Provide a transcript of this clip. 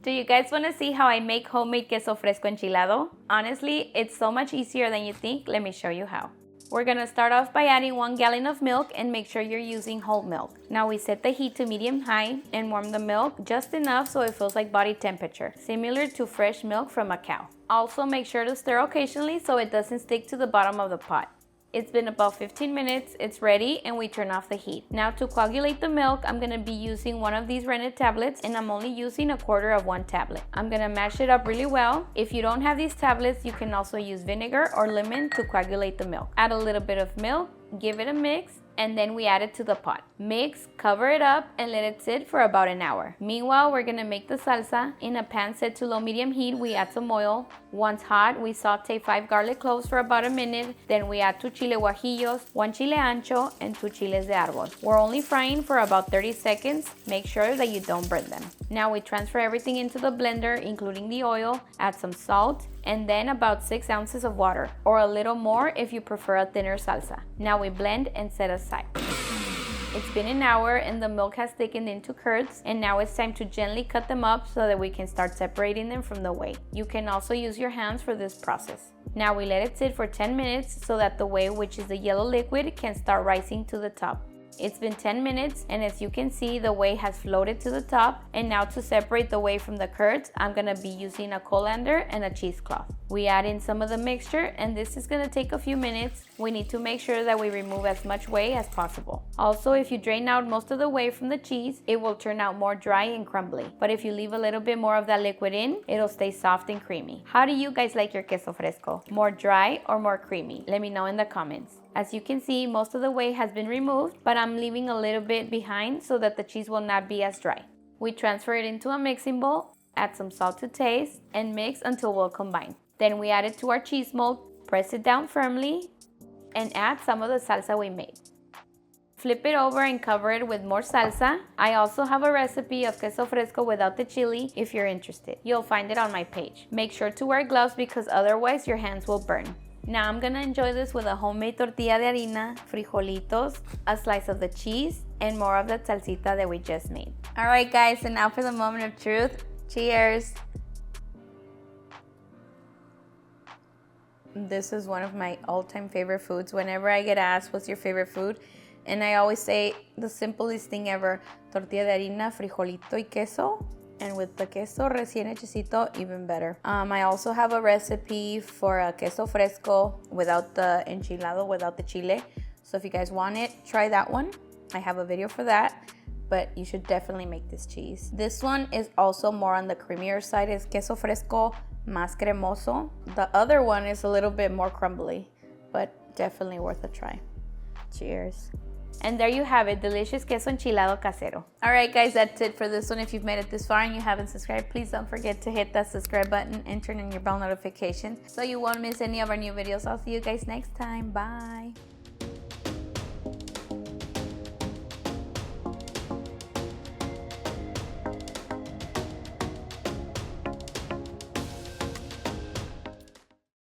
Do you guys want to see how I make homemade queso fresco enchilado? Honestly, it's so much easier than you think. Let me show you how. We're gonna start off by adding 1 gallon of milk and make sure you're using whole milk. Now we set the heat to medium-high and warm the milk just enough so it feels like body temperature, similar to fresh milk from a cow. Also make sure to stir occasionally so it doesn't stick to the bottom of the pot. It's been about 15 minutes, it's ready, and we turn off the heat. Now to coagulate the milk, I'm gonna be using one of these rennet tablets, and I'm only using 1/4 of 1 tablet. I'm gonna mash it up really well. If you don't have these tablets, you can also use vinegar or lemon to coagulate the milk. Add a little bit of milk, give it a mix, and then we add it to the pot. Mix, cover it up, and let it sit for about an hour. Meanwhile, we're gonna make the salsa. In a pan set to low-medium heat, we add some oil. Once hot, we saute 5 garlic cloves for about a minute. Then we add 2 chile guajillos, 1 chile ancho, and 2 chiles de arbol. We're only frying for about 30 seconds. Make sure that you don't burn them. Now we transfer everything into the blender, including the oil, add some salt, and then about 6 ounces of water, or a little more if you prefer a thinner salsa. Now we blend and set aside. It's been an hour and the milk has thickened into curds, and now it's time to gently cut them up so that we can start separating them from the whey. You can also use your hands for this process. Now we let it sit for 10 minutes so that the whey, which is the yellow liquid, can start rising to the top. It's been 10 minutes, and as you can see, the whey has floated to the top. And now to separate the whey from the curds, I'm gonna be using a colander and a cheesecloth. We add in some of the mixture, and this is gonna take a few minutes. We need to make sure that we remove as much whey as possible. Also, if you drain out most of the whey from the cheese, it will turn out more dry and crumbly. But if you leave a little bit more of that liquid in, it'll stay soft and creamy. How do you guys like your queso fresco? More dry or more creamy? Let me know in the comments. As you can see, most of the whey has been removed, but I'm leaving a little bit behind so that the cheese will not be as dry. We transfer it into a mixing bowl, add some salt to taste, and mix until well combined. Then we add it to our cheese mold, press it down firmly, and add some of the salsa we made. Flip it over and cover it with more salsa. I also have a recipe of queso fresco without the chili if you're interested. You'll find it on my page. Make sure to wear gloves because otherwise your hands will burn. Now I'm gonna enjoy this with a homemade tortilla de harina, frijolitos, a slice of the cheese, and more of the salsita that we just made. All right guys, and now for the moment of truth. Cheers! This is one of my all-time favorite foods. Whenever I get asked what's your favorite food, and I always say the simplest thing ever, tortilla de harina, frijolito y queso. And with the queso recién hechecito, even better. I also have a recipe for a queso fresco without the enchilado, without the chile. So if you guys want it, try that one. I have a video for that, but you should definitely make this cheese. This one is also more on the creamier side. It's queso fresco más cremoso. The other one is a little bit more crumbly, but definitely worth a try. Cheers. And there you have it, delicious queso enchilado casero. All right guys, that's it for this one. If you've made it this far and you haven't subscribed, please don't forget to hit that subscribe button and turn on your bell notifications so you won't miss any of our new videos. I'll see you guys next time. Bye.